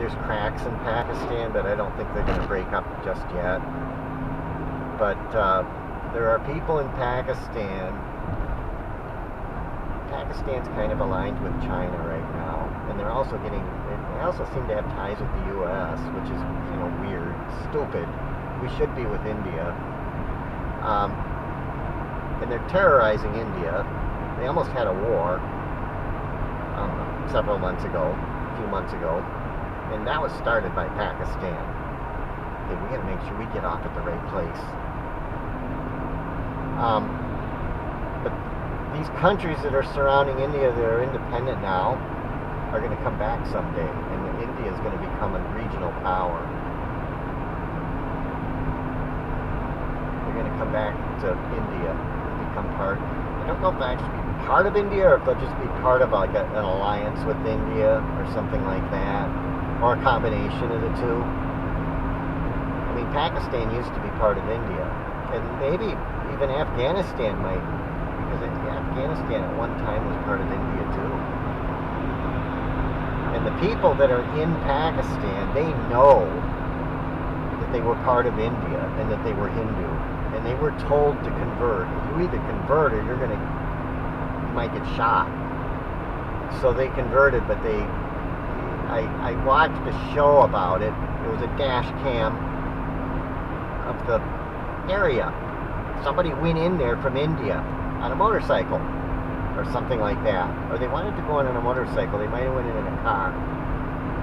there's cracks in Pakistan, but I don't think they're going to break up just yet. But there are people in Pakistan. Pakistan's kind of aligned with China right now, and they're also getting. They also seem to have ties with the U.S., which is weird, stupid. We should be with India. And they're terrorizing India. They almost had a war several months ago, a few months ago, and that was started by Pakistan. Okay, we got to make sure we get off at the right place. But these countries that are surrounding India that are independent now are going to come back someday, and India is going to become a regional power. They're going to come back to India and become part. I don't know if they'll actually be part of India, or if they'll just be part of like an alliance with India or something like that, or a combination of the two. I mean, Pakistan used to be part of India, and maybe even Afghanistan might, because Afghanistan at one time was part of India too. And the people that are in Pakistan, they know that they were part of India and that they were Hindu. And they were told to convert. You either convert or you might get shot. So they converted, but I watched a show about it. It was a dash cam of the area. Somebody went in there from India on a motorcycle or something like that. Or they wanted to go in on a motorcycle. They might have went in a car.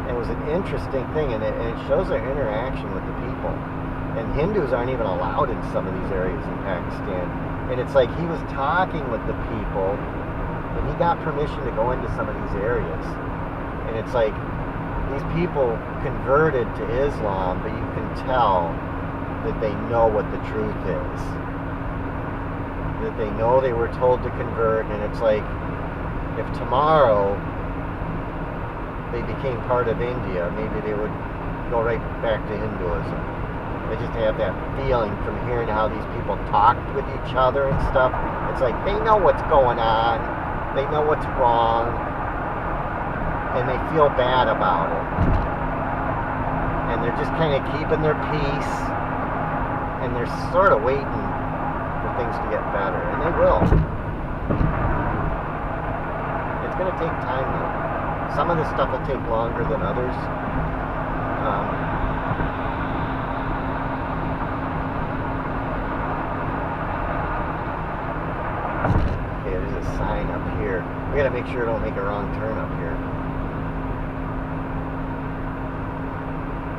And it was an interesting thing, and it shows their interaction with the people. And Hindus aren't even allowed in some of these areas in Pakistan. And it's like he was talking with the people, and he got permission to go into some of these areas. And it's like these people converted to Islam, but you can tell that they know what the truth is. That they know they were told to convert, and it's like if tomorrow they became part of India, maybe they would go right back to Hinduism. They just have that feeling from hearing how these people talked with each other and stuff. It's like they know what's going on. They know what's wrong. And they feel bad about it. And they're just kind of keeping their peace. And they're sort of waiting for things to get better. And they will. It's going to take time though. Some of this stuff will take longer than others. Sign up here. We gotta make sure I don't make a wrong turn up here.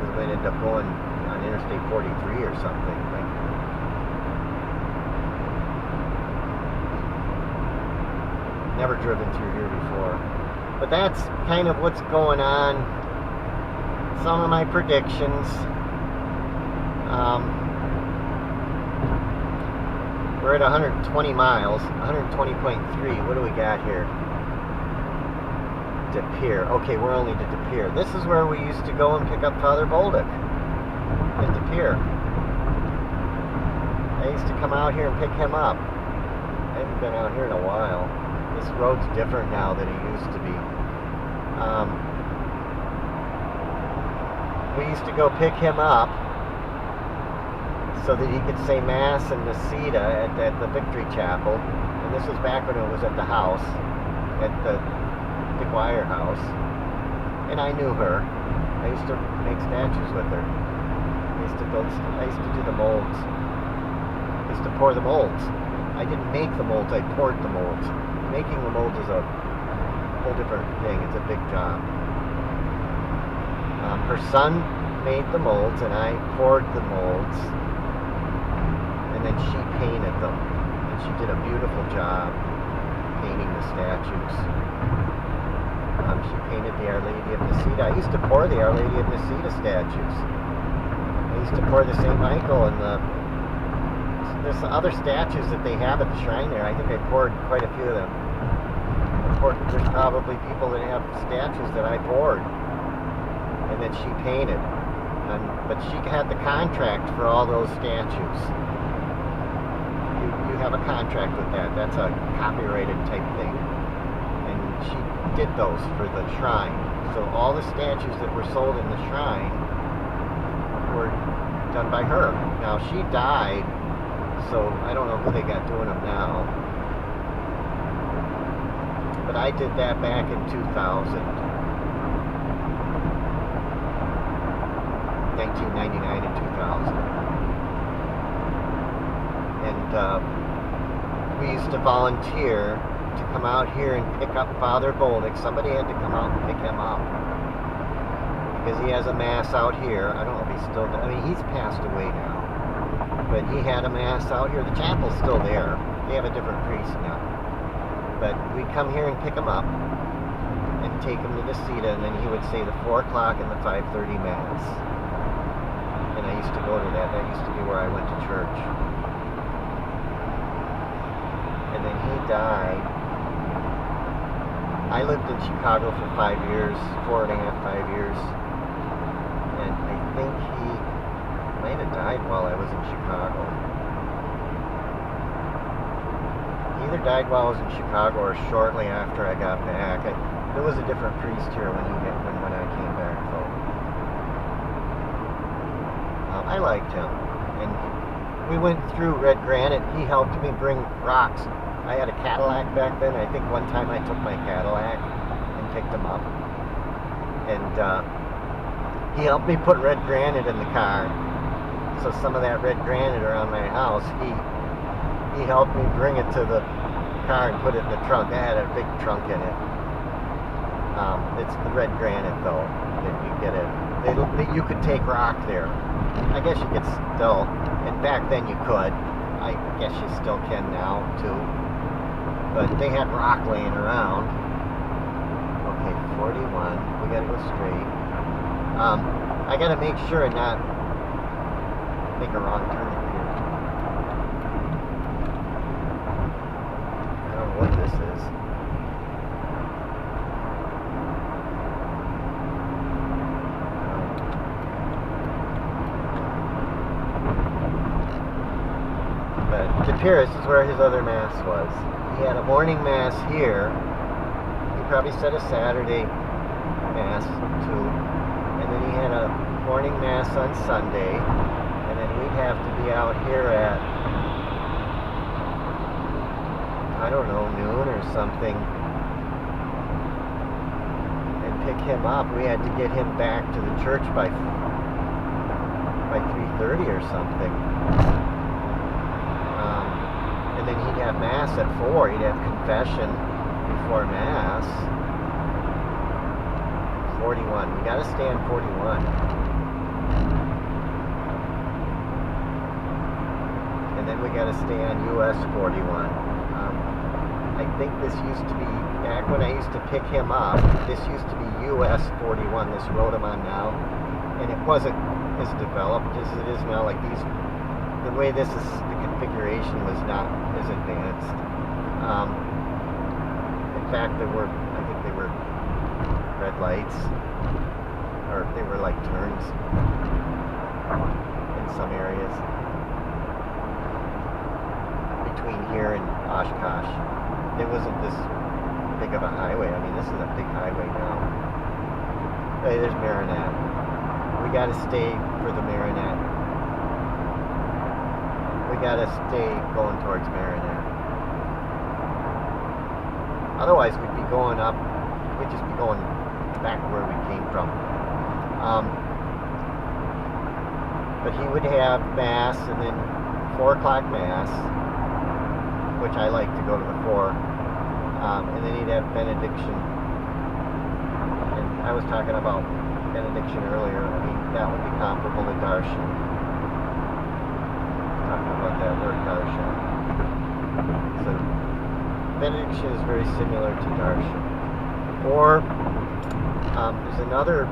We might end up going on Interstate 43 or something. Like, never driven through here before. But that's kind of what's going on. Some of my predictions. We're at 120 miles, 120.3. What do we got here? De Pere. Okay, we're only to De Pere. This is where we used to go and pick up Father Bolduc. At De Pere. I used to come out here and pick him up. I haven't been out here in a while. This road's different now than it used to be. We used to go pick him up so that he could say Mass in Necedah at the Victory Chapel. And this was back when it was at the house, at the McGuire house. And I knew her. I used to make statues with her. I used to do the molds. I used to pour the molds. I didn't make the molds, I poured the molds. Making the molds is a whole different thing. It's a big job. Her son made the molds and I poured the molds. And then she painted them. And she did a beautiful job painting the statues. She painted the Our Lady of Necedah. I used to pour the Our Lady of Necedah statues. I used to pour the St. Michael and there's other statues that they have at the shrine there. I think I poured quite a few of them. There's probably people that have statues that I poured. And that she painted. But she had the contract for all those statues. You have a contract with that. That's a copyrighted type thing. And she did those for the shrine. So all the statues that were sold in the shrine were done by her. Now she died, so I don't know who they got doing them now. But I did that back in 2000. 1999 and 2000. And we used to volunteer to come out here and pick up Father Bolnick. Somebody had to come out and pick him up. Because he has a mass out here. I don't know if he's still there. I mean, he's passed away now. But he had a mass out here. The chapel's still there. They have a different priest now. But we'd come here and pick him up and take him to Necedah, and then he would say the 4 o'clock and the 5:30 mass. And I used to go to that. That used to be where I went to church. And then he died. I lived in Chicago for 5 years, 4.5, 5 years. And I think he might have died while I was in Chicago. He either died while I was in Chicago or shortly after I got back. There was a different priest here when I came back, though. I liked him. And we went through red granite. He helped me bring rocks. I had a Cadillac back then. I think one time I took my Cadillac and picked him up. And he helped me put red granite in the car. So some of that red granite around my house, he helped me bring it to the car and put it in the trunk. I had a big trunk in it. It's the red granite, though, that you get it. You could take rock there. I guess you could still, and back then you could. I guess you still can now, too. But they had rock laying around. Okay, 41. We gotta go straight. I gotta make sure and not make a wrong turn here. I don't know what this is. But Pere, this is where his other mass was. He had a morning mass here. He probably said a Saturday mass too. And then he had a morning mass on Sunday. And then we'd have to be out here at, I don't know, noon or something. And pick him up. We had to get him back to the church by 3:30 or something. And then he'd have mass at 4. He'd have confession before mass. 41. We gotta stay on 41. And then we gotta stay on US 41. I think this used to be, back when I used to pick him up, this used to be US 41, this road I'm on now. And it wasn't as developed as it is now. Like these, the way this is, the configuration was not as advanced. In fact, I think they were red lights, or they were like turns in some areas between here and Oshkosh. It wasn't this big of a highway. I mean, this is a big highway now. Hey, there's Marinette. We gotta stay for the Marinette. We gotta stay going towards Marinette. Otherwise, we'd be going up. We'd just be going back where we came from. But he would have mass, and then 4 o'clock mass, which I like to go to the 4. And then he'd have benediction. And I was talking about benediction earlier. I mean, that would be comparable to darshan. Talking about that word darshan. So benediction is very similar to darshan. Or there's another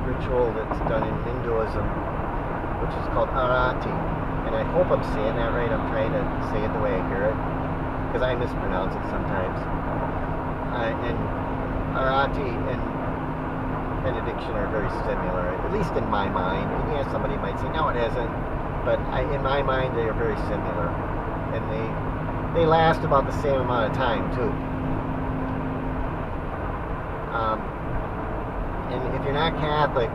ritual that's done in Hinduism, which is called arati. And I hope I'm saying that right. I'm trying to say it the way I hear it, because I mispronounce it sometimes. And arati and benediction are very similar, at least in my mind. And yeah, somebody might say, no, it isn't. But in my mind, they are very similar. And they last about the same amount of time, too. you're not Catholic,